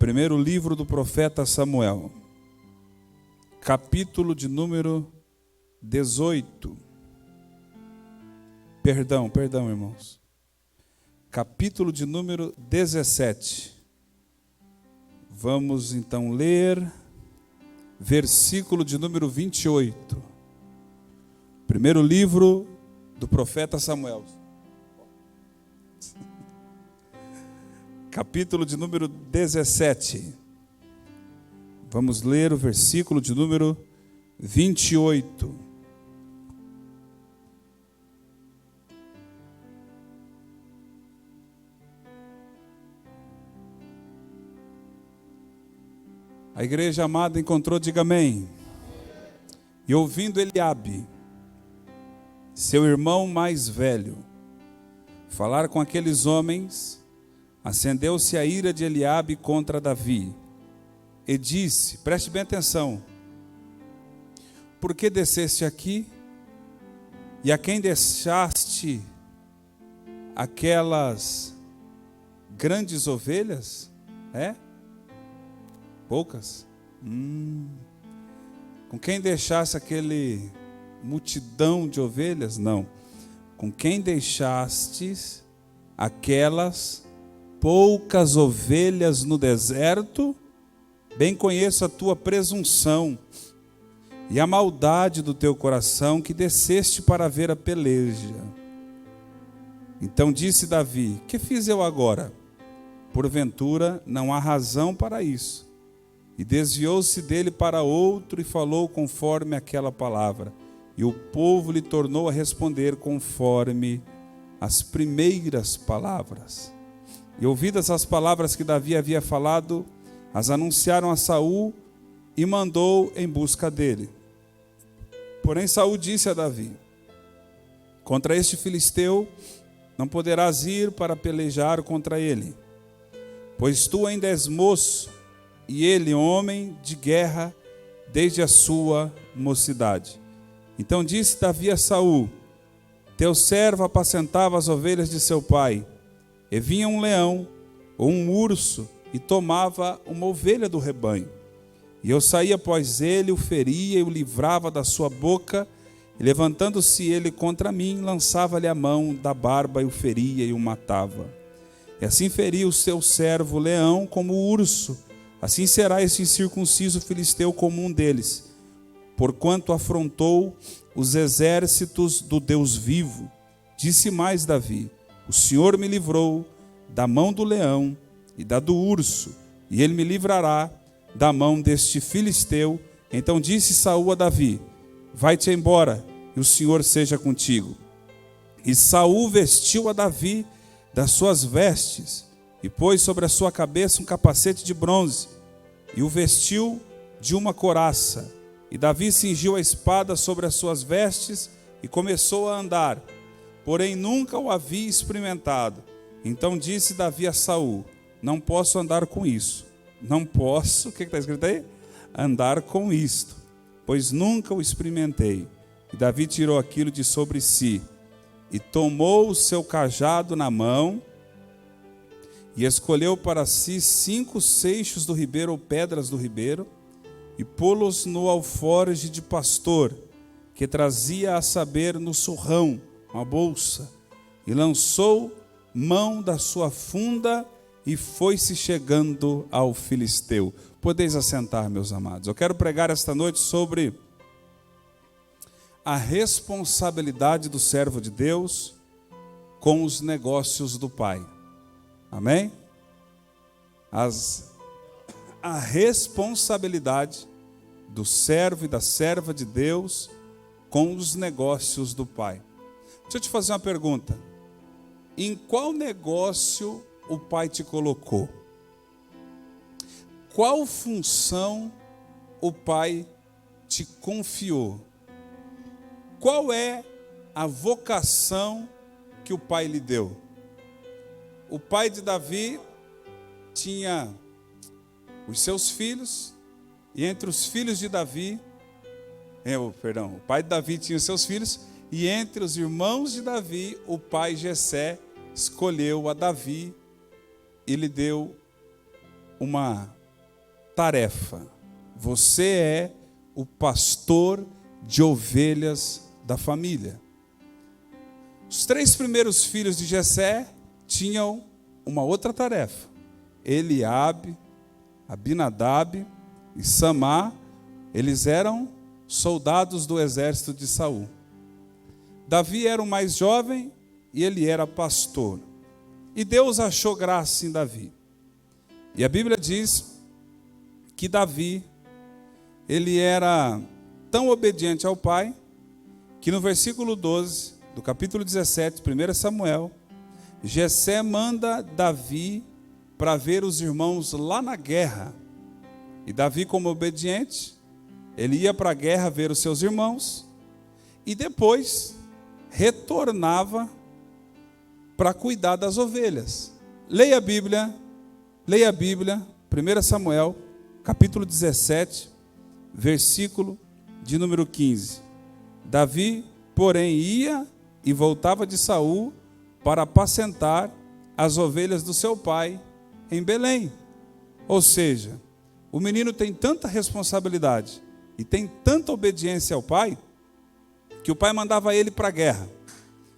Primeiro livro do profeta Samuel, capítulo de número 18. Perdão, irmãos. Capítulo de número 17. Vamos então ler versículo de número 28. Primeiro livro do profeta Samuel. Capítulo de número 17. Vamos ler o versículo de número 28. A igreja amada encontrou, diga amém. E ouvindo Eliabe, seu irmão mais velho, falar com aqueles homens, acendeu-se a ira de Eliabe contra Davi, e disse, preste bem atenção, por que desceste aqui, e a quem deixaste aquelas grandes ovelhas? Poucas? Com quem deixaste aquele multidão de ovelhas? Não. Com quem deixastes aquelas poucas ovelhas no deserto? Bem conheço a tua presunção e a maldade do teu coração, que desceste para ver a peleja. Então disse Davi, que fiz eu agora? Porventura não há razão para isso. E desviou-se dele para outro e falou conforme aquela palavra. E o povo lhe tornou a responder conforme as primeiras palavras. E ouvidas as palavras que Davi havia falado, as anunciaram a Saul e mandou em busca dele. Porém Saul disse a Davi, contra este filisteu não poderás ir para pelejar contra ele, pois tu ainda és moço, e ele homem de guerra desde a sua mocidade. Então disse Davi a Saul, teu servo apacentava as ovelhas de seu pai, e vinha um leão ou um urso e tomava uma ovelha do rebanho. E eu saía após ele, o feria e o livrava da sua boca, e levantando-se ele contra mim, lançava-lhe a mão da barba e o feria e o matava. E assim feria o seu servo o leão como o urso, assim será esse incircunciso filisteu como um deles, porquanto afrontou os exércitos do Deus vivo. Disse mais Davi, o Senhor me livrou da mão do leão e da do urso, e ele me livrará da mão deste filisteu. Então disse Saul a Davi, vai-te embora, e o Senhor seja contigo. E Saul vestiu a Davi das suas vestes, e pôs sobre a sua cabeça um capacete de bronze, e o vestiu de uma couraça. E Davi cingiu a espada sobre as suas vestes, e começou a andar, porém nunca o havia experimentado. Então disse Davi a Saul, não posso andar com isso. Não posso, o que está escrito aí? Andar com isto, pois nunca o experimentei. E Davi tirou aquilo de sobre si, e tomou o seu cajado na mão, e escolheu para si 5 seixos do ribeiro ou pedras do ribeiro, e pô-los no alforje de pastor, que trazia a saber no surrão, uma bolsa, e lançou mão da sua funda e foi-se chegando ao filisteu. Podeis assentar, meus amados. Eu quero pregar esta noite sobre a responsabilidade do servo de Deus com os negócios do Pai. Amém? A responsabilidade do servo e da serva de Deus com os negócios do Pai. Deixa eu te fazer uma pergunta. Em qual negócio o Pai te colocou? Qual função o Pai te confiou? Qual é a vocação que o Pai lhe deu? O pai de Davi tinha os seus filhos, e entre os filhos de Davi, o pai de Davi tinha os seus filhos, e entre os irmãos de Davi, o pai Jessé escolheu a Davi e lhe deu uma tarefa. Você é o pastor de ovelhas da família. Os 3 primeiros filhos de Jessé tinham uma outra tarefa. Eliabe, Abinadab e Samar, eles eram soldados do exército de Saul. Davi era o mais jovem e ele era pastor. E Deus achou graça em Davi. E a Bíblia diz que Davi, ele era tão obediente ao pai, que no versículo 12 do capítulo 17, 1 Samuel, Jessé manda Davi para ver os irmãos lá na guerra. E Davi, como obediente, ele ia para a guerra ver os seus irmãos e depois retornava para cuidar das ovelhas. Leia a Bíblia, 1 Samuel, capítulo 17, versículo de número 15. Davi, porém, ia e voltava de Saul para apacentar as ovelhas do seu pai em Belém. Ou seja, o menino tem tanta responsabilidade e tem tanta obediência ao pai, que o pai mandava ele para a guerra,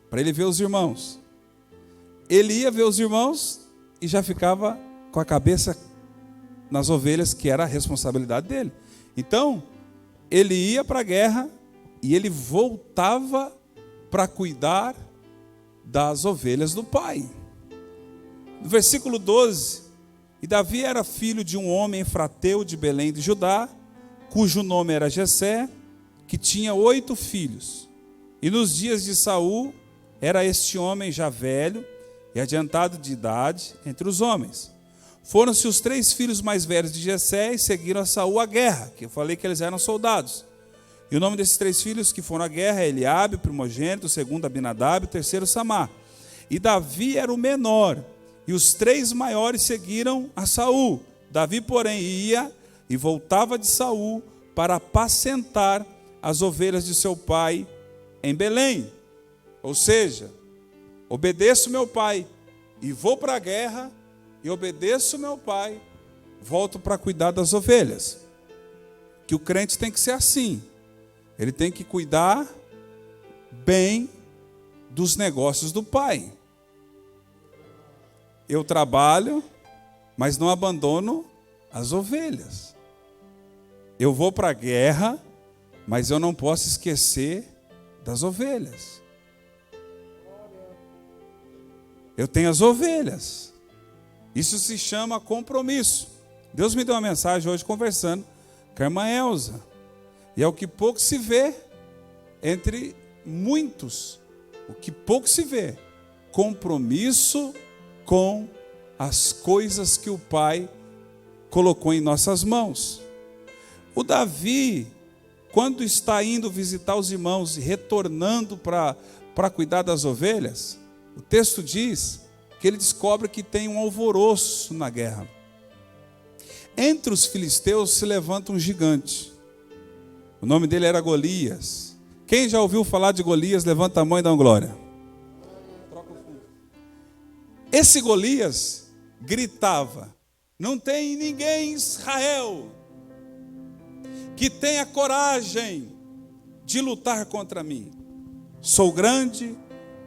para ele ver os irmãos. Ele ia ver os irmãos e já ficava com a cabeça nas ovelhas, que era a responsabilidade dele. Então, ele ia para a guerra e ele voltava para cuidar das ovelhas do pai. No versículo 12, e Davi era filho de um homem efrateu de Belém de Judá, cujo nome era Jessé, que tinha 8 filhos. E nos dias de Saul, era este homem já velho e adiantado de idade entre os homens. Foram-se os 3 filhos mais velhos de Jessé e seguiram a Saul à guerra, que eu falei que eles eram soldados. E o nome desses 3 filhos que foram à guerra é Eliabe, o primogênito, o segundo Abinadab, o terceiro Samar. E Davi era o menor, e os 3 maiores seguiram a Saul. Davi, porém, ia e voltava de Saul para apacentar as ovelhas de seu pai em Belém. Ou seja, obedeço meu pai e vou para a guerra, e obedeço meu pai, volto para cuidar das ovelhas. Que o crente tem que ser assim. Ele tem que cuidar bem dos negócios do pai. Eu trabalho, mas não abandono as ovelhas. Eu vou para a guerra, mas eu não posso esquecer das ovelhas. Eu tenho as ovelhas. Isso se chama compromisso. Deus me deu uma mensagem hoje conversando com a irmã Elza. E é o que pouco se vê entre muitos. O que pouco se vê. Compromisso com as coisas que o Pai colocou em nossas mãos. O Davi, quando está indo visitar os irmãos e retornando para cuidar das ovelhas, o texto diz que ele descobre que tem um alvoroço na guerra. Entre os filisteus se levanta um gigante. O nome dele era Golias. Quem já ouviu falar de Golias, levanta a mão e dá uma glória. Esse Golias gritava: não tem ninguém em Israel que tenha coragem de lutar contra mim. Sou grande,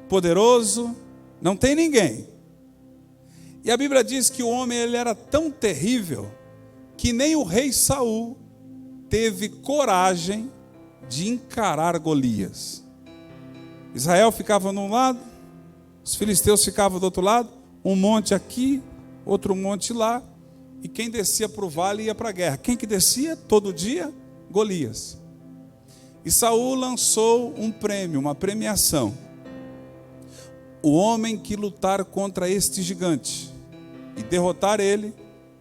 poderoso, não tem ninguém. E a Bíblia diz que o homem ele era tão terrível que nem o rei Saul teve coragem de encarar Golias. Israel ficava num lado, os filisteus ficavam do outro lado, um monte aqui, outro monte lá, e quem descia para o vale ia para a guerra. Quem que descia todo dia? Golias. E Saul lançou um prêmio, uma premiação. O homem que lutar contra este gigante e derrotar ele,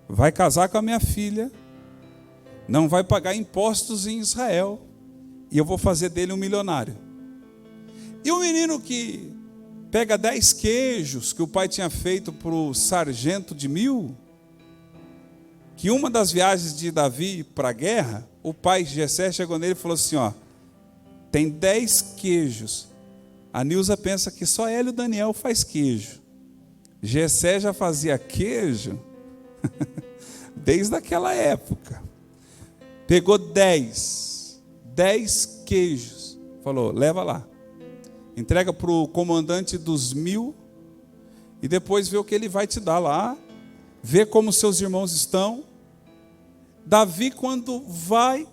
vai casar com a minha filha, não vai pagar impostos em Israel, e eu vou fazer dele um milionário. E o menino que pega 10 queijos que o pai tinha feito para o sargento de 1000, que uma das viagens de Davi para a guerra, o pai Jessé chegou nele e falou assim: ó, tem 10 queijos. A Nilza pensa que só ela e o Daniel faz queijo. Jessé já fazia queijo desde aquela época. Pegou 10 queijos, falou, leva lá, entrega para o comandante dos 1000, e depois vê o que ele vai te dar lá, vê como seus irmãos estão. Davi, quando vai,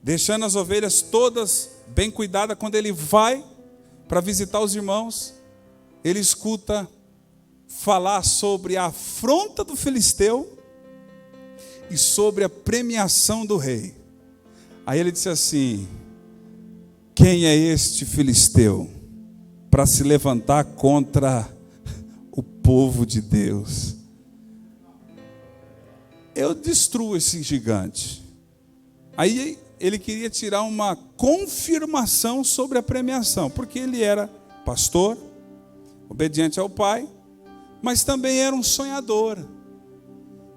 deixando as ovelhas todas bem cuidadas, quando ele vai para visitar os irmãos, ele escuta falar sobre a afronta do filisteu e sobre a premiação do rei. Aí ele disse assim: quem é este filisteu para se levantar contra o povo de Deus? Eu destruo esse gigante. Aí ele queria tirar uma confirmação sobre a premiação, porque ele era pastor, obediente ao pai, mas também era um sonhador.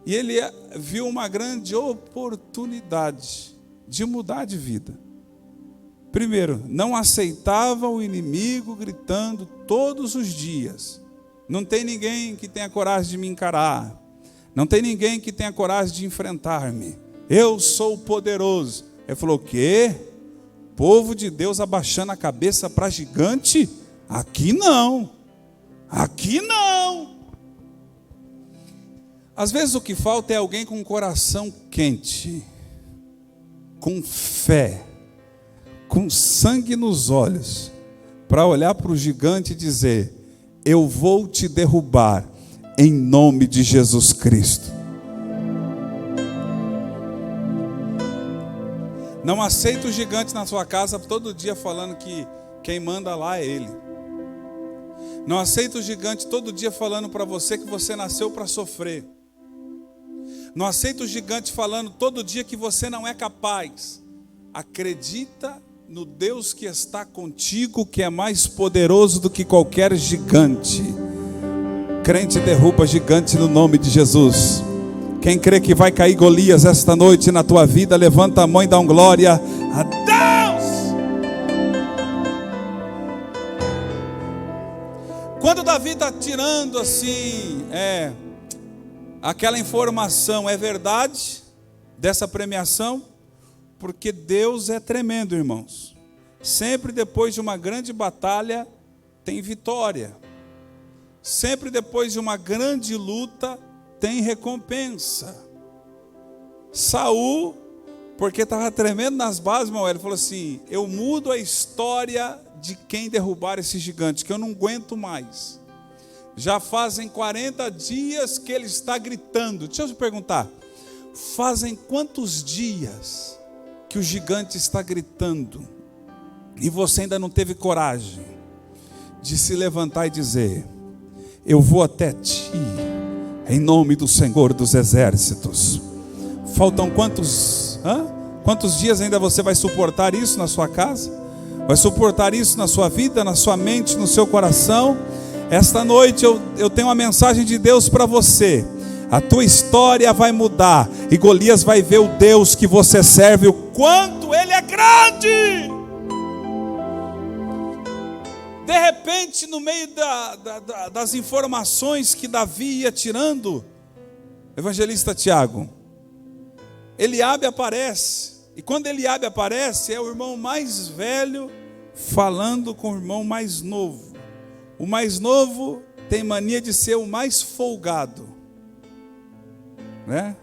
E ele viu uma grande oportunidade de mudar de vida. Primeiro, não aceitava o inimigo gritando todos os dias: não tem ninguém que tenha coragem de me encarar, não tem ninguém que tenha coragem de enfrentar-me, eu sou poderoso. Ele falou: o quê? Povo de Deus abaixando a cabeça para gigante? Aqui não, aqui não. Às vezes o que falta é alguém com um coração quente, com fé, com sangue nos olhos, para olhar para o gigante e dizer: eu vou te derrubar em nome de Jesus Cristo. Não aceita o gigante na sua casa todo dia falando que quem manda lá é ele. Não aceita o gigante todo dia falando para você que você nasceu para sofrer. Não aceita o gigante falando todo dia que você não é capaz. Acredita no Deus que está contigo, que é mais poderoso do que qualquer gigante. Crente derruba gigante no nome de Jesus. Quem crê que vai cair Golias esta noite na tua vida, levanta a mão e dá glória a Deus. Quando Davi está tirando assim, aquela informação é verdade dessa premiação, porque Deus é tremendo, irmãos. Sempre depois de uma grande batalha tem vitória. Sempre depois de uma grande luta tem recompensa. Saul, porque estava tremendo nas bases, irmão, ele falou assim: eu mudo a história de quem derrubar esse gigante, que eu não aguento mais. Já fazem 40 dias que ele está gritando. Deixa eu te perguntar, fazem quantos dias que o gigante está gritando e você ainda não teve coragem de se levantar e dizer: eu vou até ti, em nome do Senhor dos Exércitos? Faltam quantos dias ainda você vai suportar isso na sua casa? Vai suportar isso na sua vida, na sua mente, no seu coração? Esta noite eu tenho uma mensagem de Deus para você. A tua história vai mudar, e Golias vai ver o Deus que você serve, o quanto Ele é grande. De repente, no meio das informações que Davi ia tirando, evangelista Tiago, Eliabe aparece. E quando Eliabe aparece, é o irmão mais velho falando com o irmão mais novo. O mais novo tem mania de ser o mais folgado, né?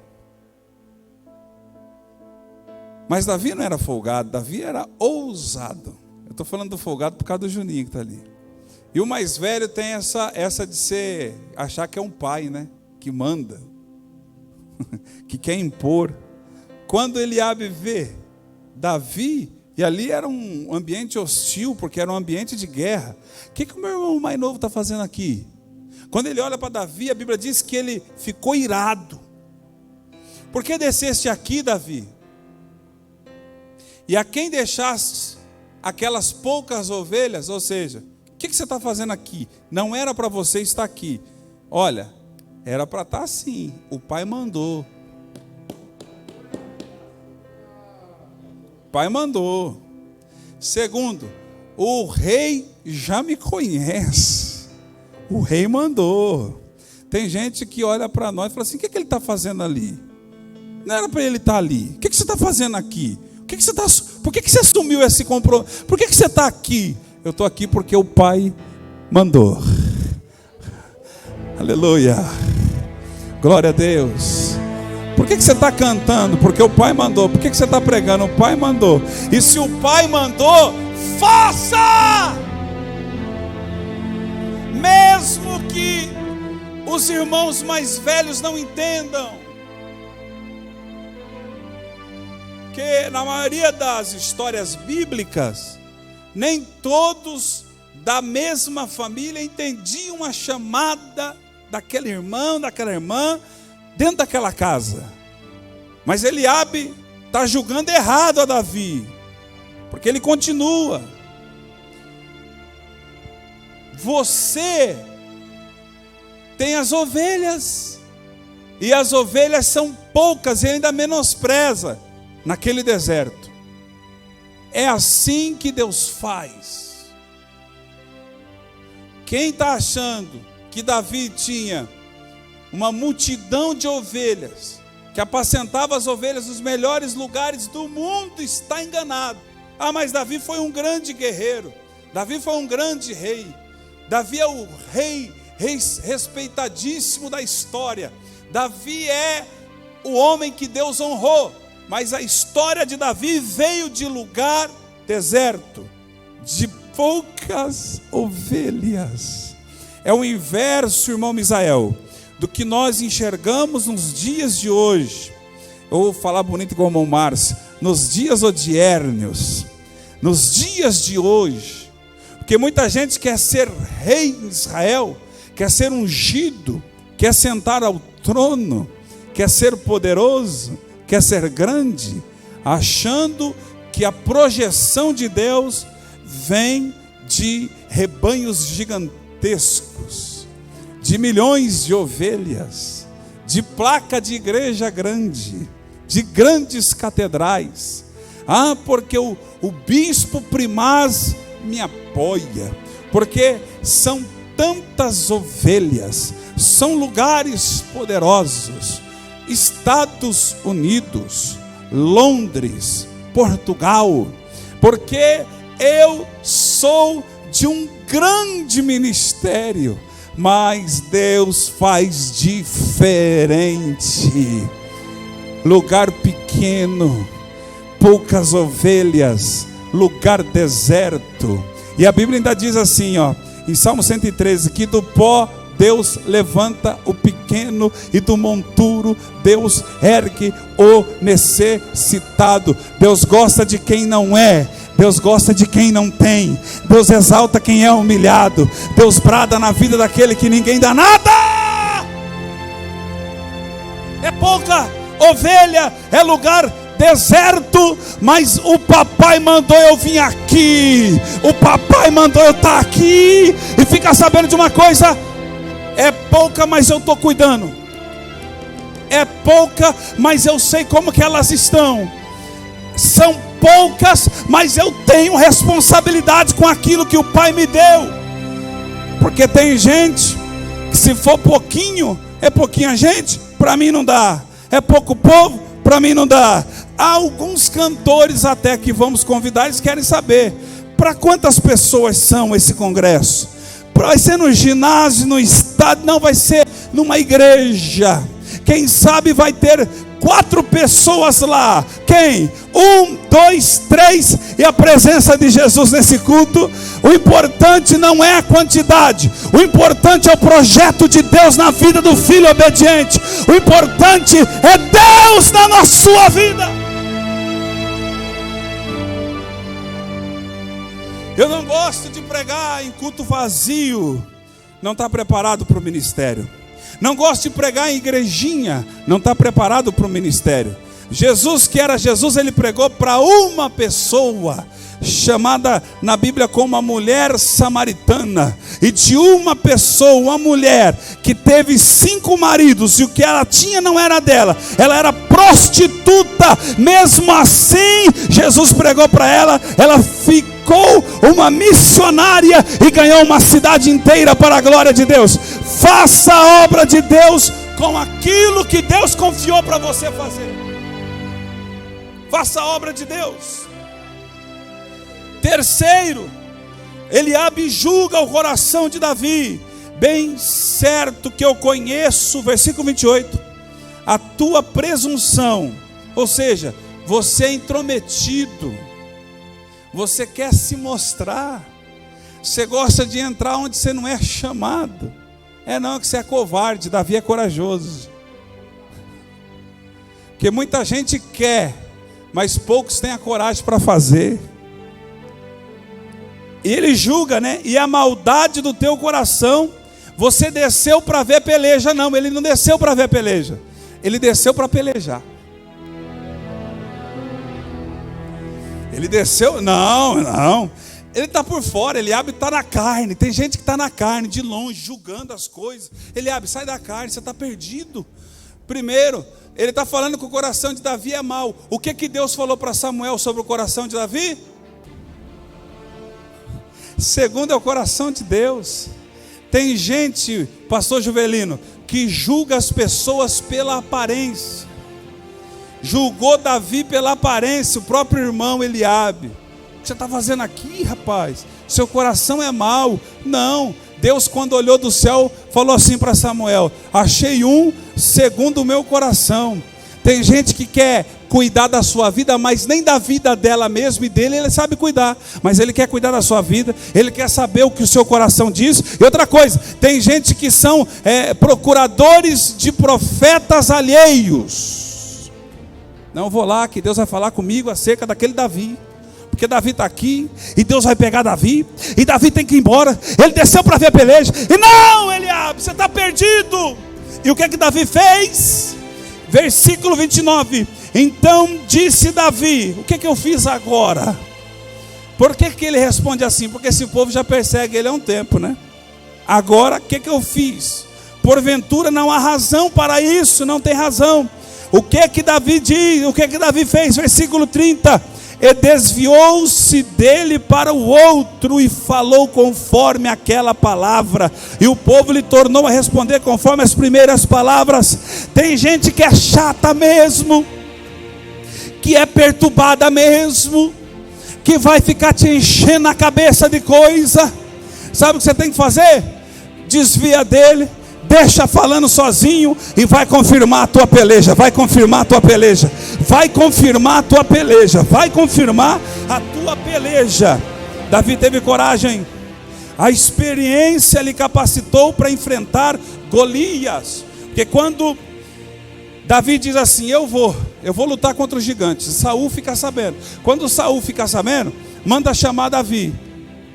Mas Davi não era folgado, Davi era ousado. Eu estou falando do folgado por causa do Juninho que está ali. E o mais velho tem essa de achar que é um pai, né? Que manda, que quer impor. Quando Eliabe vê Davi, e ali era um ambiente hostil, porque era um ambiente de guerra. O que o meu irmão mais novo está fazendo aqui? Quando ele olha para Davi, a Bíblia diz que ele ficou irado. Por que desceste aqui, Davi? E a quem deixaste aquelas poucas ovelhas? Ou seja, o que você está fazendo aqui? Não era para você estar aqui. Olha, era para estar assim. O pai mandou. O pai mandou. Segundo, o rei já me conhece. O rei mandou. Tem gente que olha para nós e fala assim: o que ele está fazendo ali? Não era para ele estar ali. O que você está fazendo aqui? Por que você assumiu esse compromisso? Por que você está aqui? Eu estou aqui porque o Pai mandou. Aleluia. Glória a Deus. Por que você está cantando? Porque o Pai mandou. Por que você está pregando? O Pai mandou. E se o Pai mandou, faça! Mesmo que os irmãos mais velhos não entendam. Que na maioria das histórias bíblicas, nem todos da mesma família entendiam a chamada daquele irmão, daquela irmã, dentro daquela casa. Mas Eliabe está julgando errado a Davi, porque ele continua: você tem as ovelhas, e as ovelhas são poucas, e ainda menospreza naquele deserto. É assim que Deus faz. Quem está achando que Davi tinha uma multidão de ovelhas, que apacentava as ovelhas nos melhores lugares do mundo, está enganado. Ah, mas Davi foi um grande guerreiro, Davi foi um grande rei, Davi é o rei respeitadíssimo da história, Davi é o homem que Deus honrou. Mas a história de Davi veio de lugar deserto, de poucas ovelhas. É o inverso, irmão Misael, do que nós enxergamos nos dias de hoje. Eu vou falar bonito igual o irmão Márcio, nos dias odiérneos, nos dias de hoje. Porque muita gente quer ser rei em Israel, quer ser ungido, quer sentar ao trono, quer ser poderoso, quer ser grande, achando que a projeção de Deus vem de rebanhos gigantescos, de milhões de ovelhas, de placa de igreja grande, de grandes catedrais. Ah, porque o bispo primaz me apoia, porque são tantas ovelhas, são lugares poderosos. Estados Unidos, Londres, Portugal, porque eu sou de um grande ministério, mas Deus faz diferente. Lugar pequeno, poucas ovelhas, lugar deserto. E a Bíblia ainda diz assim, em Salmo 113, que do pó Deus levanta o pequeno e do monturo Deus ergue o necessitado. Deus gosta de quem não é, Deus gosta de quem não tem, Deus exalta quem é humilhado, Deus brada na vida daquele que ninguém dá nada. É pouca ovelha, é lugar deserto, mas o papai mandou eu vir aqui, o papai mandou eu estar aqui. E fica sabendo de uma coisa: é pouca, mas eu estou cuidando. É pouca, mas eu sei como que elas estão. São poucas, mas eu tenho responsabilidade com aquilo que o Pai me deu. Porque tem gente que, se for pouquinho, é pouquinha gente, para mim não dá. É pouco povo, para mim não dá. Há alguns cantores até que vamos convidar, eles querem saber: para quantas pessoas são esse congresso? Vai ser no ginásio, no estádio? Não, vai ser numa igreja. Quem sabe vai ter 4 pessoas lá. Quem? 1, 2, 3 e a presença de Jesus nesse culto. O importante não é a quantidade, o importante é o projeto de Deus na vida do filho obediente. O importante é Deus na sua vida. Eu não gosto de pregar em culto vazio, não está preparado para o ministério. Não gosto de pregar em igrejinha, não está preparado para o ministério. Jesus, que era Jesus, ele pregou para uma pessoa, chamada na Bíblia como a mulher samaritana. E de uma pessoa, uma mulher que teve 5 maridos, e o que ela tinha não era dela, ela era prostituta. Mesmo assim, Jesus pregou para ela, ela ficou uma missionária e ganhou uma cidade inteira para a glória de Deus. Faça a obra de Deus com aquilo que Deus confiou para você fazer. Faça a obra de Deus. Terceiro, Eliabe julga o coração de Davi. Bem certo que eu conheço, versículo 28, a tua presunção. Ou seja, você é intrometido, você quer se mostrar, você gosta de entrar onde você não é chamado. Não, que você é covarde. Davi é corajoso. Porque muita gente quer, mas poucos têm a coragem para fazer. E ele julga, né? E a maldade do teu coração, você desceu para ver peleja. Não, ele não desceu para ver peleja, ele desceu para pelejar. Ele desceu, não. Ele está por fora. Eliabe está na carne. Tem gente que está na carne, de longe, julgando as coisas. Eliabe, sai da carne, você está perdido. Primeiro, ele está falando que o coração de Davi é mau. O que Deus falou para Samuel sobre o coração de Davi? Segundo, é o coração de Deus. Tem gente, pastor Juvelino, que julga as pessoas pela aparência. Julgou Davi pela aparência, o próprio irmão Eliabe. O que você está fazendo aqui, rapaz? Seu coração é mau. Não, Deus, quando olhou do céu, falou assim para Samuel: achei um segundo o meu coração. Tem gente que quer cuidar da sua vida, mas nem da vida dela mesmo e dele ele sabe cuidar, mas ele quer cuidar da sua vida, ele quer saber o que o seu coração diz. E outra coisa, tem gente que são procuradores de profetas alheios. Não, eu vou lá que Deus vai falar comigo acerca daquele Davi, porque Davi está aqui, e Deus vai pegar Davi, e Davi tem que ir embora. Ele desceu para ver a peleja, e não, Eliabe, você está perdido. E o que Davi fez? Versículo 29, então disse Davi: o que eu fiz agora? Por que ele responde assim? Porque esse povo já persegue ele há um tempo, né? Agora, o que eu fiz? Porventura não há razão para isso, não tem razão. O que Davi diz? O que Davi fez? Versículo 30, e desviou-se dele para o outro e falou conforme aquela palavra, e o povo lhe tornou a responder conforme as primeiras palavras. Tem gente que é chata mesmo, que é perturbada mesmo, que vai ficar te enchendo a cabeça de coisa. Sabe o que você tem que fazer? Desvia dele, deixa falando sozinho e vai confirmar a tua peleja. Vai confirmar a tua peleja. Vai confirmar a tua peleja. Vai confirmar a tua peleja. Davi teve coragem. A experiência lhe capacitou para enfrentar Golias. Porque quando Davi diz assim: eu vou lutar contra os gigantes, Saul fica sabendo. Quando Saul fica sabendo, manda chamar Davi.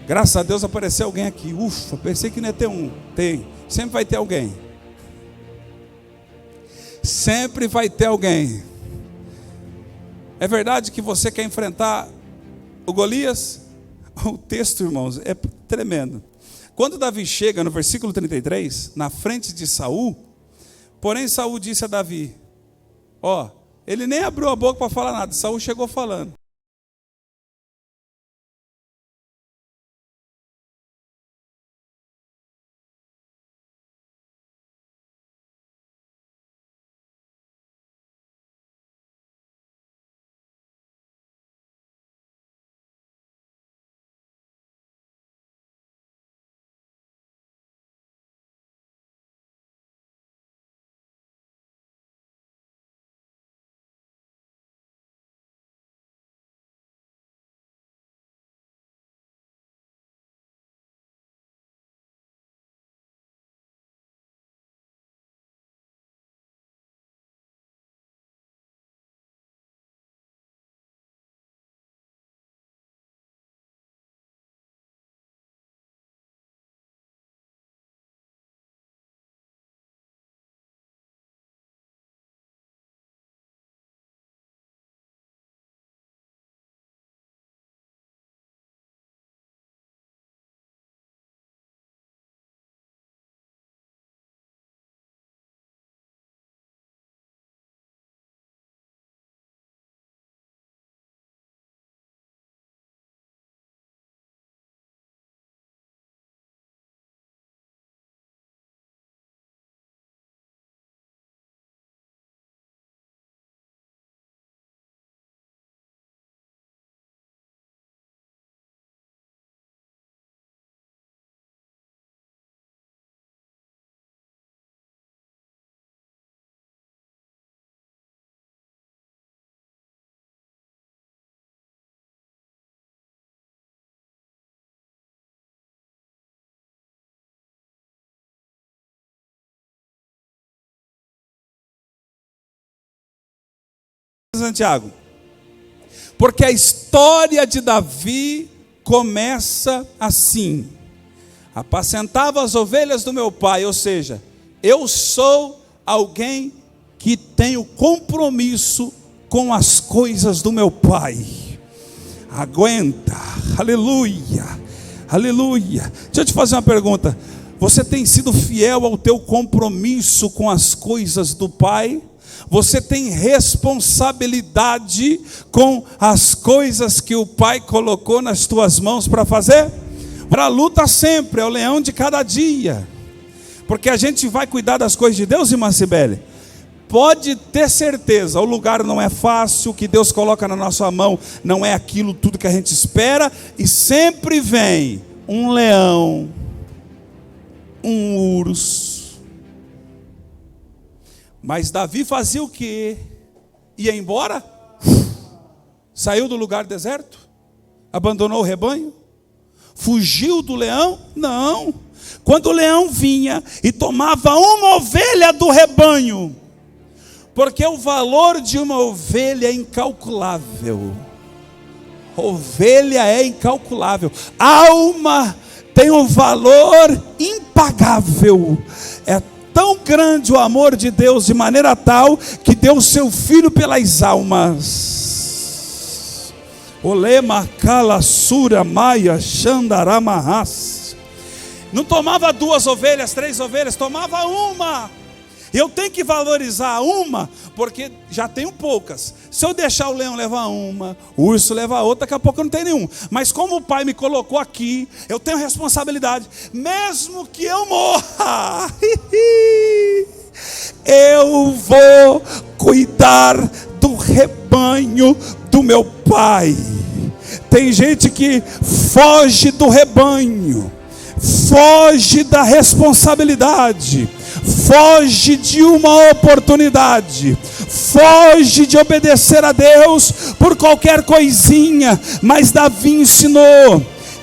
Graças a Deus apareceu alguém aqui. Ufa, pensei que não ia ter um. Tem, sempre vai ter alguém. Sempre vai ter alguém. É verdade que você quer enfrentar o Golias? O texto, irmãos, é tremendo. Quando Davi chega no versículo 33, na frente de Saul, porém Saul disse a Davi, ele nem abriu a boca para falar nada, Saul chegou falando. Santiago? Porque a história de Davi começa assim: apacentava as ovelhas do meu pai. Ou seja, eu sou alguém que tenho compromisso com as coisas do meu pai. Aguenta, aleluia, aleluia. Deixa eu te fazer uma pergunta: você tem sido fiel ao teu compromisso com as coisas do pai? Você tem responsabilidade com as coisas que o pai colocou nas tuas mãos para fazer? Para a luta sempre, é o leão de cada dia. Porque a gente vai cuidar das coisas de Deus, irmã Cibele. Pode ter certeza, o lugar não é fácil, o que Deus coloca na nossa mão não é aquilo tudo que a gente espera, e sempre vem um leão, um urso. Mas Davi fazia o quê? Ia embora? Saiu do lugar deserto? Abandonou o rebanho? Fugiu do leão? Não. Quando o leão vinha e tomava uma ovelha do rebanho, porque o valor de uma ovelha é incalculável. Ovelha é incalculável. Alma tem um valor impagável. É tão grande o amor de Deus, de maneira tal que deu o seu filho pelas almas. Olema kala sura maia xandaramahas. Não tomava 2 ovelhas, 3 ovelhas, tomava uma. Eu tenho que valorizar uma, porque já tenho poucas. Se eu deixar o leão levar uma, o urso levar outra, daqui a pouco eu não tenho nenhum. Mas como o pai me colocou aqui, eu tenho responsabilidade. Mesmo que eu morra, eu vou cuidar do rebanho do meu pai. Tem gente que foge do rebanho, foge da responsabilidade, foge de uma oportunidade, foge de obedecer a Deus por qualquer coisinha. Mas Davi ensinou: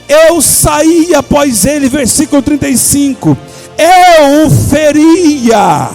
eu saí após ele, versículo 35, eu o feria.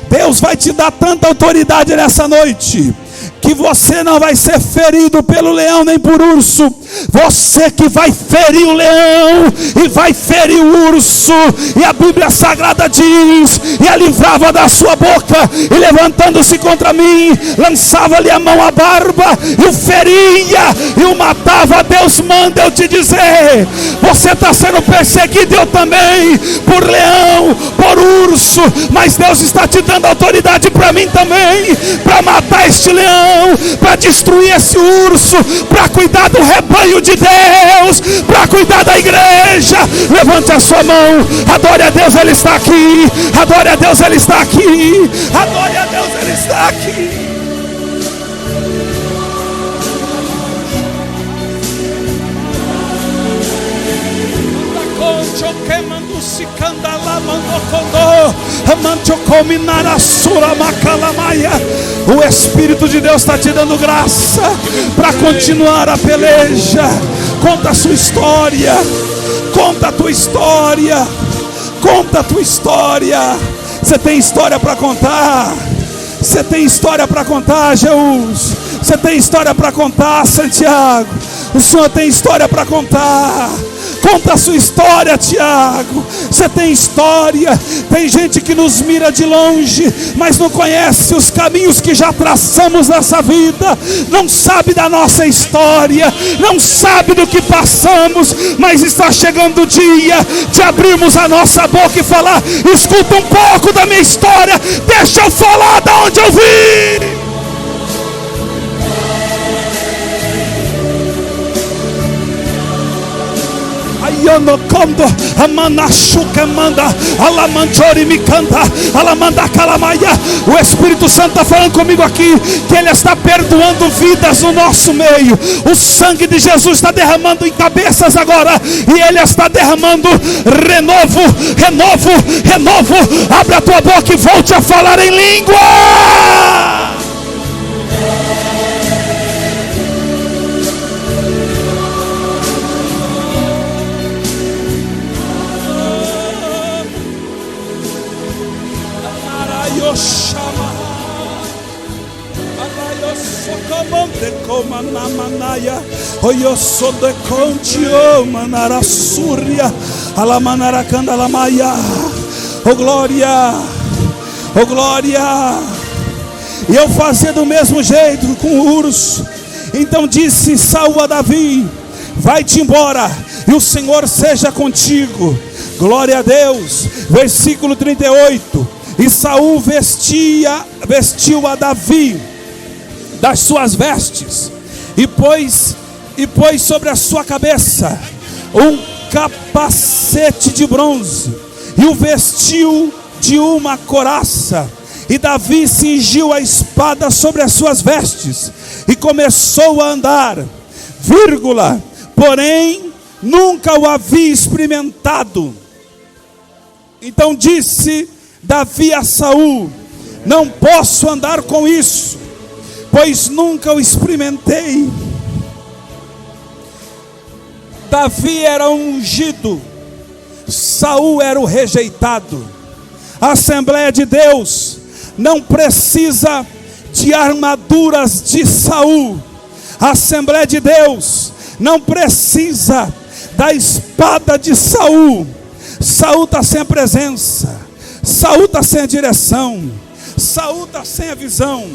Deus vai te dar tanta autoridade nessa noite, que você não vai ser ferido pelo leão nem por urso. Você que vai ferir o leão e vai ferir o urso. E a Bíblia Sagrada diz: e a livrava da sua boca, e levantando-se contra mim, lançava-lhe a mão à barba, e o feria, e o matava. Deus manda eu te dizer: você está sendo perseguido, eu também, por leão, por urso, mas Deus está te dando autoridade para mim também, para matar este leão, para destruir esse urso, para cuidar do rebanho de Deus, para cuidar da igreja. Levante a sua mão, adore a Deus, Ele está aqui. Adore a Deus, Ele está aqui. Adore a Deus, Ele está aqui. O Espírito de Deus está te dando graça para continuar a peleja. Conta a sua história, conta a tua história, conta a tua história. Você tem história para contar. Você tem história para contar, Jeus. Você tem história para contar, Santiago. O Senhor tem história para contar. Conta a sua história, Tiago. Você tem história. Tem gente que nos mira de longe, mas não conhece os caminhos que já traçamos nessa vida. Não sabe da nossa história, não sabe do que passamos. Mas está chegando o dia de abrirmos a nossa boca e falar: escuta um pouco da minha história, deixa eu falar da onde eu vim. Yonokondo Amanashuka manda Alamanjori me canta Alamanda Calamaia. O Espírito Santo está falando comigo aqui que Ele está perdoando vidas no nosso meio. O sangue de Jesus está derramando em cabeças agora, e Ele está derramando renovo, renovo, renovo. Abre a tua boca e volte a falar em língua. Oyo sodo contio manara surya alamanara candalamaya. Oh glória, oh glória. E eu fazia do mesmo jeito com o urso. Então disse Saul a Davi: vai-te embora e o Senhor seja contigo. Glória a Deus. Versículo 38. E Saul vestiu a Davi das suas vestes e pôs sobre a sua cabeça um capacete de bronze e o vestiu de uma couraça. E Davi cingiu a espada sobre as suas vestes e começou a andar, porém nunca o havia experimentado. Então disse Davi a Saul: não posso andar com isso, pois nunca o experimentei. Davi era ungido, Saul era o rejeitado. A Assembleia de Deus não precisa de armaduras de Saul. A Assembleia de Deus não precisa da espada de Saul. Saul está sem a presença, Saul está sem a direção, Saul está sem a visão,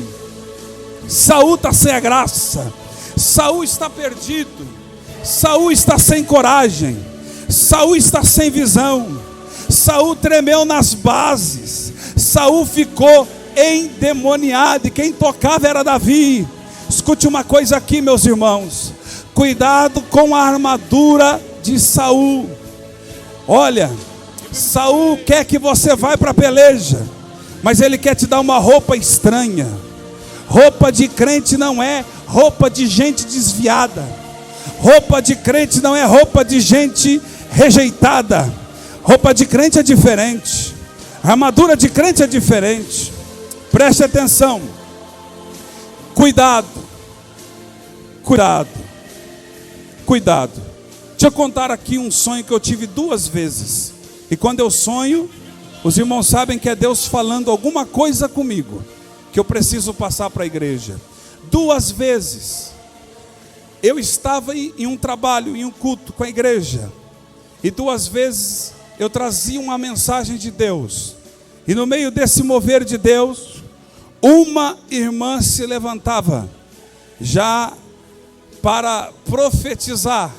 Saul está sem a graça, Saul está perdido, Saul está sem coragem, Saul está sem visão, Saul tremeu nas bases, Saul ficou endemoniado, e quem tocava era Davi. Escute uma coisa aqui, meus irmãos: cuidado com a armadura de Saul. Olha, Saul quer que você vá para a peleja, mas ele quer te dar uma roupa estranha. Roupa de crente não é roupa de gente desviada. Roupa de crente não é roupa de gente rejeitada. Roupa de crente é diferente. A armadura de crente é diferente. Preste atenção. Cuidado. Cuidado. Cuidado. Deixa eu contar aqui um sonho que eu tive 2 vezes. E quando eu sonho, os irmãos sabem que é Deus falando alguma coisa comigo, que eu preciso passar para a igreja. 2 vezes eu estava em um trabalho, em um culto com a igreja, e 2 vezes eu trazia uma mensagem de Deus, e no meio desse mover de Deus, uma irmã se levantava já para profetizar.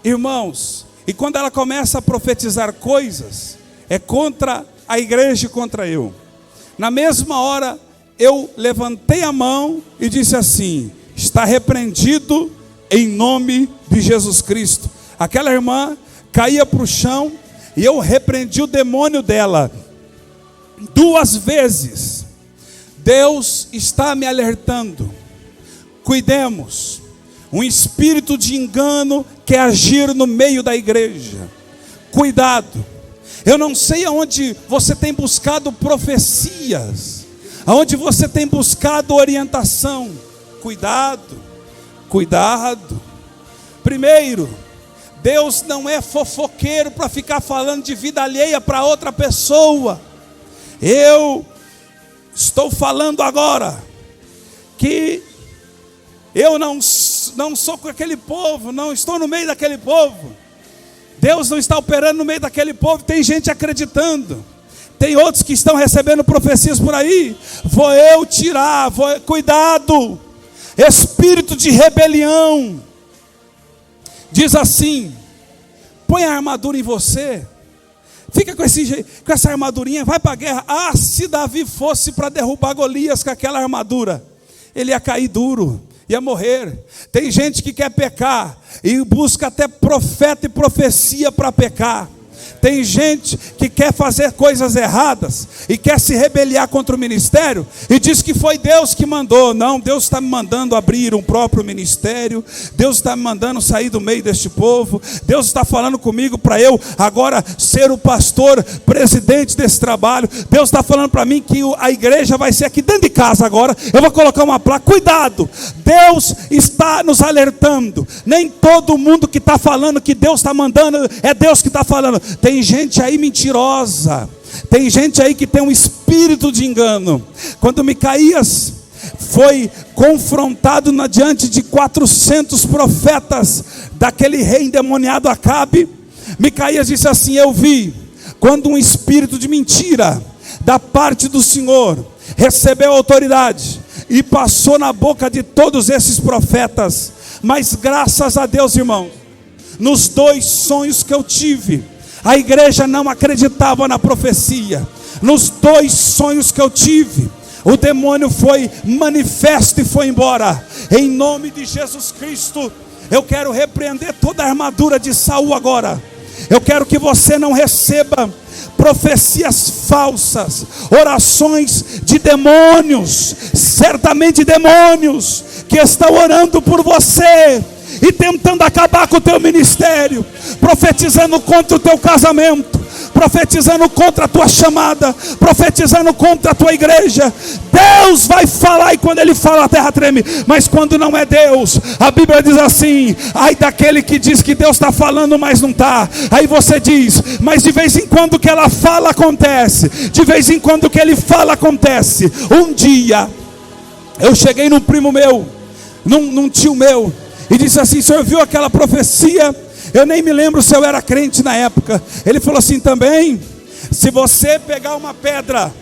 Irmãos, e quando ela começa a profetizar coisas, é contra a igreja e contra eu. Na mesma hora, eu levantei a mão e disse assim: está repreendido em nome de Jesus Cristo. Aquela irmã caía para o chão e eu repreendi o demônio dela. 2 vezes. Deus está me alertando. Cuidemos. Um espírito de engano quer agir no meio da igreja. Cuidado. Eu não sei aonde você tem buscado profecias, aonde você tem buscado orientação. Cuidado, cuidado. Primeiro, Deus não é fofoqueiro para ficar falando de vida alheia para outra pessoa. Eu estou falando agora que eu não sou com aquele povo, não estou no meio daquele povo. Deus não está operando no meio daquele povo. Tem gente acreditando, tem outros que estão recebendo profecias por aí. Vou eu tirar, cuidado. Espírito de rebelião. Diz assim: põe a armadura em você. Fica com essa armadurinha, vai para a guerra. Ah, se Davi fosse para derrubar Golias com aquela armadura, ele ia cair duro, ia morrer. Tem gente que quer pecar e busca até profeta e profecia para pecar. Tem gente que quer fazer coisas erradas e quer se rebeliar contra o ministério e diz que foi Deus que mandou. Não, Deus está me mandando abrir um próprio ministério. Deus está me mandando sair do meio deste povo. Deus está falando comigo para eu agora ser o pastor, presidente desse trabalho. Deus está falando para mim que a igreja vai ser aqui dentro de casa agora. Eu vou colocar uma placa. Cuidado, Deus está nos alertando. Nem todo mundo que está falando que Deus está mandando é Deus que está falando. Tem gente aí mentirosa, tem gente aí que tem um espírito de engano. Quando Micaías foi confrontado diante de 400 profetas daquele rei endemoniado Acabe, Micaías disse assim: eu vi quando um espírito de mentira da parte do Senhor recebeu autoridade e passou na boca de todos esses profetas. Mas graças a Deus, irmão, nos 2 sonhos que eu tive, a igreja não acreditava na profecia. Nos 2 sonhos que eu tive, o demônio foi manifesto e foi embora. Em nome de Jesus Cristo, eu quero repreender toda a armadura de Saul agora. Eu quero que você não receba profecias falsas, orações de demônios, certamente demônios que estão orando por você e tentando acabar com o teu ministério, profetizando contra o teu casamento, profetizando contra a tua chamada, profetizando contra a tua igreja. Deus vai falar, e quando Ele fala a terra treme. Mas quando não é Deus, a Bíblia diz assim: ai daquele que diz que Deus está falando, mas não está. Aí você diz: mas de vez em quando que ela fala acontece, de vez em quando que Ele fala acontece. Um dia eu cheguei num primo meu, num tio meu, e disse assim: o senhor viu aquela profecia? Eu nem me lembro se eu era crente na época. Ele falou assim também: se você pegar uma pedra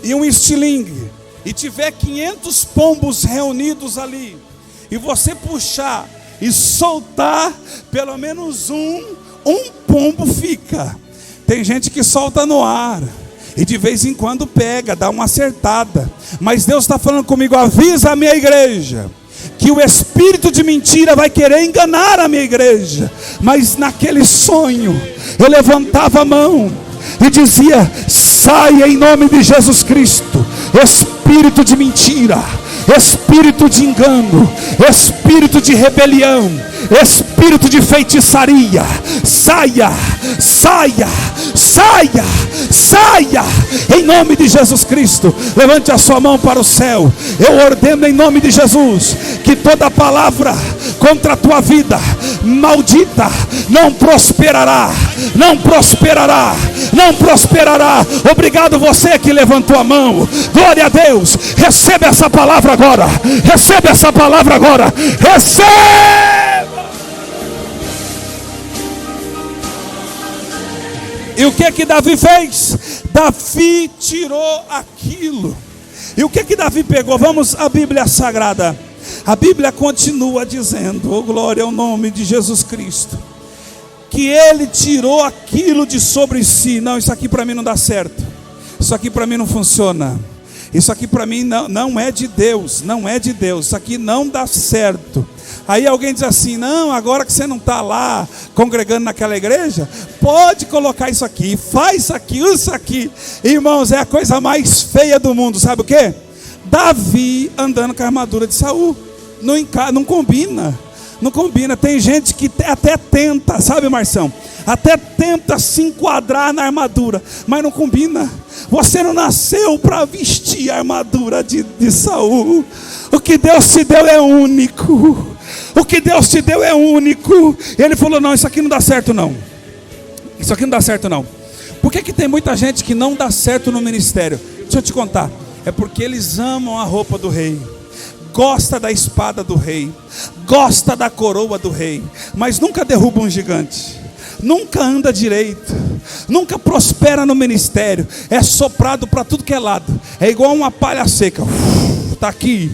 e um estilingue e tiver 500 pombos reunidos ali, e você puxar e soltar, pelo menos um pombo fica. Tem gente que solta no ar e de vez em quando pega, dá uma acertada. Mas Deus está falando comigo: avisa a minha igreja que o espírito de mentira vai querer enganar a minha igreja. Mas naquele sonho eu levantava a mão e dizia: saia em nome de Jesus Cristo, espírito de mentira, espírito de engano, espírito de rebelião, espírito de feitiçaria, saia, saia, saia, saia, em nome de Jesus Cristo. Levante a sua mão para o céu. Eu ordeno em nome de Jesus que toda palavra contra a tua vida maldita não prosperará, não prosperará, não prosperará. Obrigado você que levantou a mão, glória a Deus. Receba essa palavra agora, receba essa palavra agora, receba. E o que Davi fez? Davi tirou aquilo. E o que Davi pegou? Vamos à Bíblia Sagrada. A Bíblia continua dizendo, oh glória ao nome de Jesus Cristo, que ele tirou aquilo de sobre si. Não, isso aqui para mim não dá certo, isso aqui para mim não funciona, isso aqui para mim não é de Deus, não é de Deus, isso aqui não dá certo. Aí alguém diz assim: não, agora que você não está lá congregando naquela igreja, pode colocar isso aqui, faz isso aqui, usa isso aqui. Irmãos, é a coisa mais feia do mundo. Sabe o que? Davi andando com a armadura de Saul. Não combina, não combina. Tem gente que até tenta, sabe, Marção? Até tenta se enquadrar na armadura, mas não combina. Você não nasceu para vestir a armadura de Saul. O que Deus te deu é único. O que Deus te deu é único. E ele falou: não, isso aqui não dá certo não. Isso aqui não dá certo não. Por que tem muita gente que não dá certo no ministério? Deixa eu te contar. É porque eles amam a roupa do rei, gosta da espada do rei, gosta da coroa do rei, mas nunca derruba um gigante, nunca anda direito, nunca prospera no ministério. É soprado para tudo que é lado. É igual uma palha seca. Está aqui,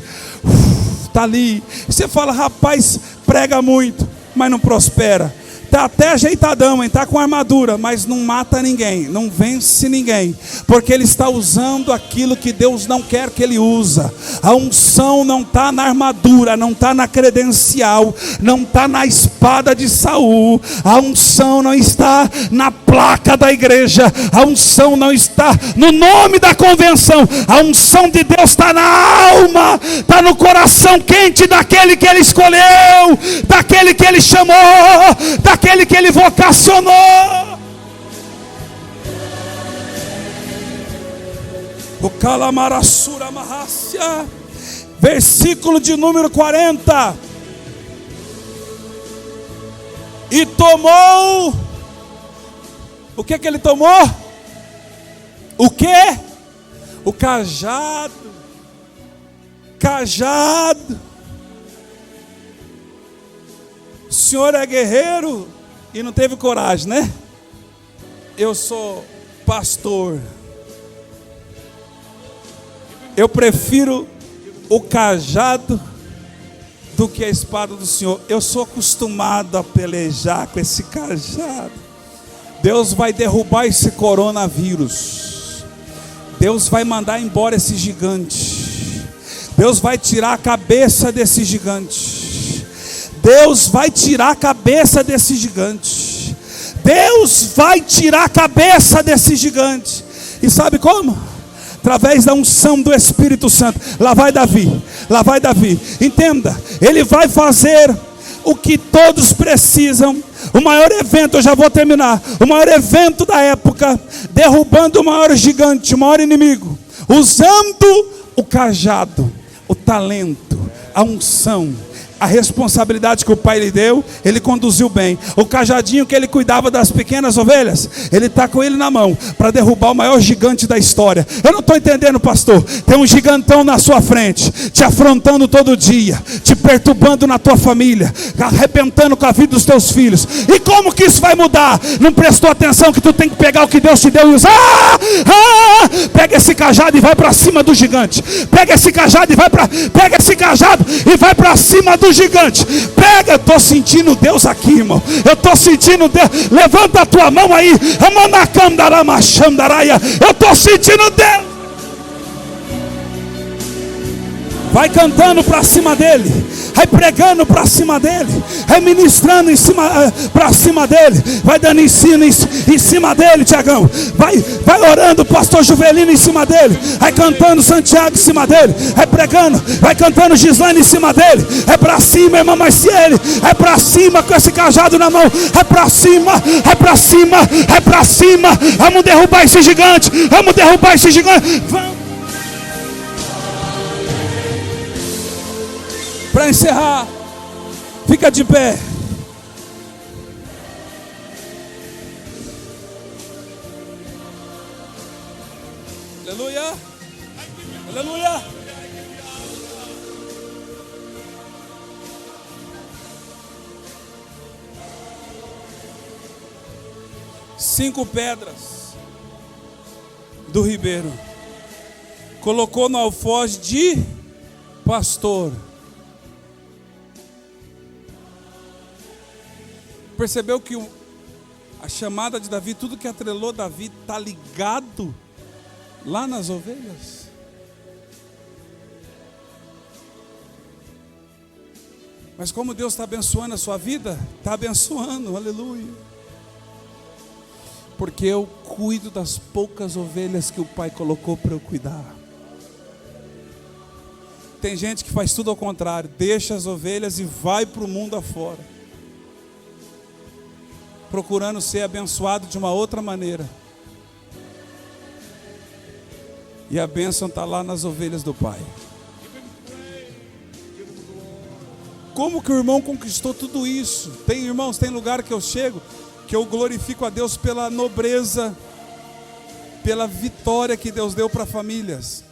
está ali. Você fala: rapaz, prega muito, mas não prospera. Está até ajeitadão, está com armadura, mas não mata ninguém, não vence ninguém, porque ele está usando aquilo que Deus não quer que ele usa. A unção não está na armadura, não está na credencial, não está na espada de Saul. A unção não está na placa da igreja, a unção não está no nome da convenção. A unção de Deus está na alma, está no coração quente daquele que ele escolheu, daquele que ele chamou, daquele que ele vocacionou. O Calamarassura Marrácia, versículo de número 40. E tomou, o que ele tomou? O que? O cajado. cajado. O senhor é guerreiro e não teve coragem, né? Eu sou pastor. Eu prefiro o cajado do que a espada do Senhor. Eu sou acostumado a pelejar com esse cajado. Deus vai derrubar esse coronavírus. Deus vai mandar embora esse gigante. Deus vai tirar a cabeça desse gigante. Deus vai tirar a cabeça desse gigante. Deus vai tirar a cabeça desse gigante. E sabe como? Através da unção do Espírito Santo. Lá vai Davi, lá vai Davi. Entenda, ele vai fazer o que todos precisam. O maior evento, eu já vou terminar, o maior evento da época, derrubando o maior gigante, o maior inimigo, usando o cajado, o talento, a unção, a responsabilidade que o pai lhe deu, ele conduziu bem. O cajadinho que ele cuidava das pequenas ovelhas, ele está com ele na mão, para derrubar o maior gigante da história. Eu não estou entendendo, pastor. Tem um gigantão na sua frente, te afrontando todo dia, te perturbando na tua família, arrebentando com a vida dos teus filhos. E como que isso vai mudar? Não prestou atenção que tu tem que pegar o que Deus te deu e usar? Pega esse cajado e vai para cima do gigante. Pega esse cajado e vai para cima do gigante. Pega, eu estou sentindo Deus aqui, irmão. Eu estou sentindo Deus. Levanta a tua mão aí. Eu estou sentindo Deus. Vai cantando para cima dele, vai pregando para cima dele, vai ministrando para cima dele, vai dando ensino em cima dele, Tiagão. Vai orando, pastor Juvelino em cima dele, vai cantando Santiago em cima dele, vai pregando, vai cantando Gislaine em cima dele. É para cima, irmã Marciele, é para cima com esse cajado na mão, é para cima, é para cima, é para cima. Vamos derrubar esse gigante, vamos derrubar esse gigante. Vamos. Para encerrar, fica de pé. Aleluia, aleluia. Cinco pedras do ribeiro, colocou no alfoge de pastor. Percebeu que a chamada de Davi, tudo que atrelou Davi, está ligado lá nas ovelhas? Mas como Deus está abençoando a sua vida? Está abençoando, aleluia. Porque eu cuido das poucas ovelhas que o Pai colocou para eu cuidar. Tem gente que faz tudo ao contrário, deixa as ovelhas e vai para o mundo afora, procurando ser abençoado de uma outra maneira. E a bênção está lá nas ovelhas do Pai. Como que o irmão conquistou tudo isso? Tem, irmãos, tem lugar que eu chego, que eu glorifico a Deus pela nobreza, pela vitória que Deus deu para famílias.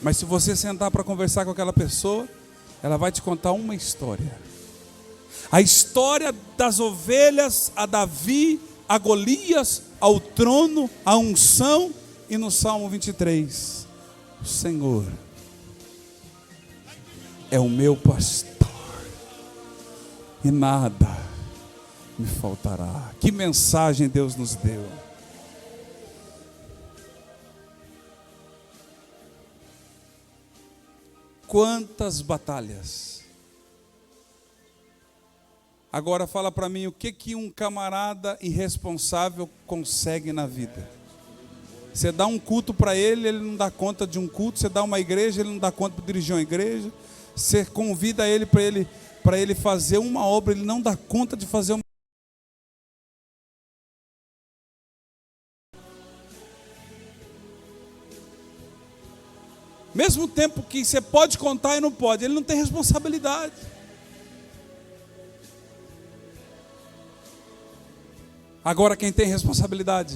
Mas se você sentar para conversar com aquela pessoa, ela vai te contar uma história. A história das ovelhas, a Davi, a Golias, ao trono, a unção. E no Salmo 23, o Senhor é o meu pastor e nada me faltará. Que mensagem Deus nos deu. Quantas batalhas. Agora fala para mim, o que um camarada irresponsável consegue na vida? Você dá um culto para ele, ele não dá conta de um culto. Você dá uma igreja, ele não dá conta de dirigir uma igreja. Você convida ele para ele fazer uma obra, ele não dá conta de fazer uma. Mesmo tempo que você pode contar e não pode, ele não tem responsabilidade. Agora quem tem responsabilidade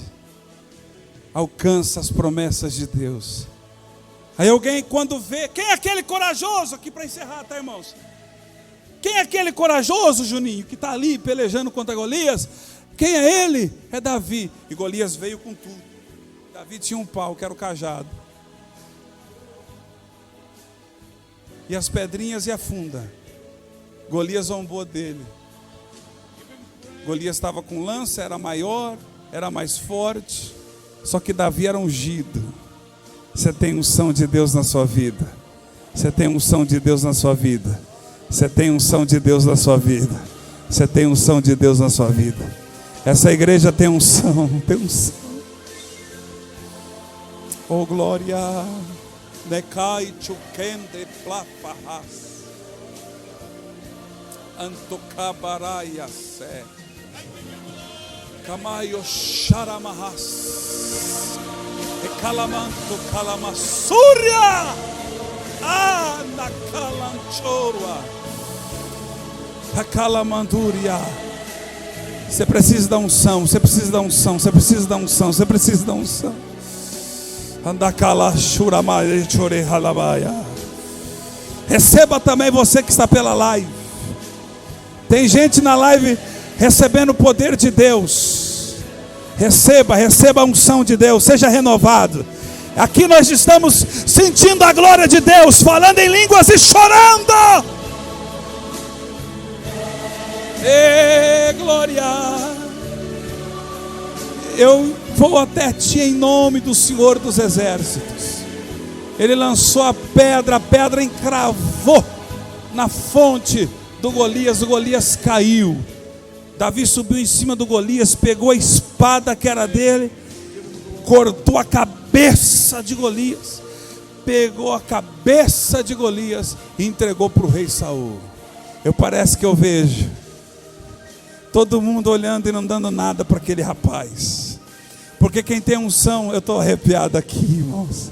alcança as promessas de Deus. Aí alguém quando vê, quem é aquele corajoso, aqui para encerrar, tá, irmãos? Quem é aquele corajoso, Juninho, que está ali pelejando contra Golias? Quem é ele? É Davi. E Golias veio com tudo. Davi tinha um pau, que era o cajado. E as pedrinhas e a funda. Golias zombou dele. Golias estava com lança, era maior, era mais forte. Só que Davi era ungido. Você tem unção de Deus na sua vida. Você tem unção de Deus na sua vida. Você tem unção de Deus na sua vida. Você tem unção de Deus na sua vida. Essa igreja tem unção, tem unção. Oh glória. Necai chukende plafahas. Antocabaraya se. Kamayo sharamahas. Ekalamanto kalamasúria. Ah, na calanchorua. A calamandúria. Você precisa da unção, você precisa da unção, você precisa da unção, você precisa da unção. Receba também você que está pela live. Tem gente na live recebendo o poder de Deus. Receba a unção de Deus, seja renovado. Aqui nós estamos sentindo a glória de Deus, falando em línguas e chorando. Glória. Eu vou até ti em nome do Senhor dos Exércitos. Ele lançou a pedra encravou na fonte do Golias. O Golias caiu. Davi subiu em cima do Golias, pegou a espada que era dele, cortou a cabeça de Golias, pegou a cabeça de Golias e entregou para o rei Saul. Parece que eu vejo todo mundo olhando e não dando nada para aquele rapaz, porque quem tem unção, eu estou arrepiado aqui, irmãos.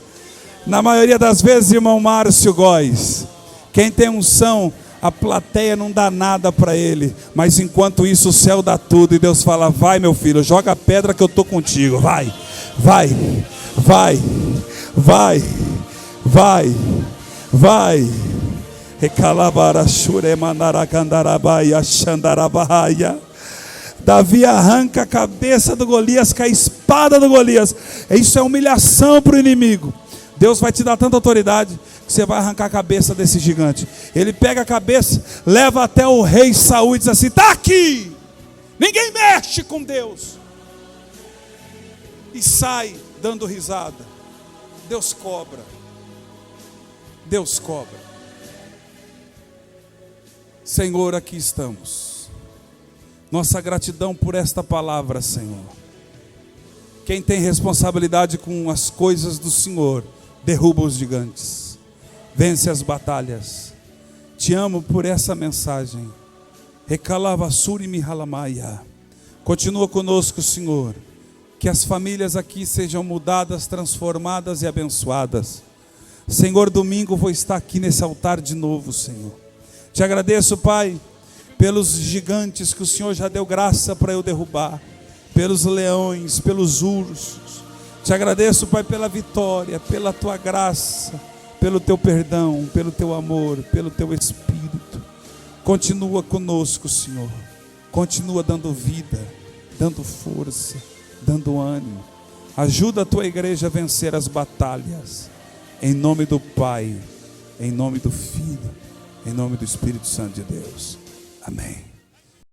Na maioria das vezes, irmão Márcio Góes, quem tem unção, a plateia não dá nada para ele, mas enquanto isso o céu dá tudo, e Deus fala: vai meu filho, joga a pedra que eu estou contigo, vai, vai, vai, vai, vai, vai. Davi arranca a cabeça do Golias com a espada do Golias. Isso é humilhação para o inimigo. Deus vai te dar tanta autoridade que você vai arrancar a cabeça desse gigante. Ele pega a cabeça, leva até o rei Saul e diz assim: está aqui, ninguém mexe com Deus. E sai dando risada. Deus cobra. Deus cobra. Senhor, aqui estamos. Nossa gratidão por esta palavra, Senhor. Quem tem responsabilidade com as coisas do Senhor, derruba os gigantes, vence as batalhas. Te amo por essa mensagem. Recalavassuri mihalamaya. Continua conosco, Senhor. Que as famílias aqui sejam mudadas, transformadas e abençoadas. Senhor, domingo vou estar aqui nesse altar de novo, Senhor. Te agradeço, Pai, pelos gigantes que o Senhor já deu graça para eu derrubar, pelos leões, pelos ursos. Te agradeço, Pai, pela vitória, pela tua graça, pelo teu perdão, pelo teu amor, pelo teu Espírito. Continua conosco, Senhor. Continua dando vida, dando força, dando ânimo. Ajuda a tua igreja a vencer as batalhas. Em nome do Pai, em nome do Filho, em nome do Espírito Santo de Deus. Amém.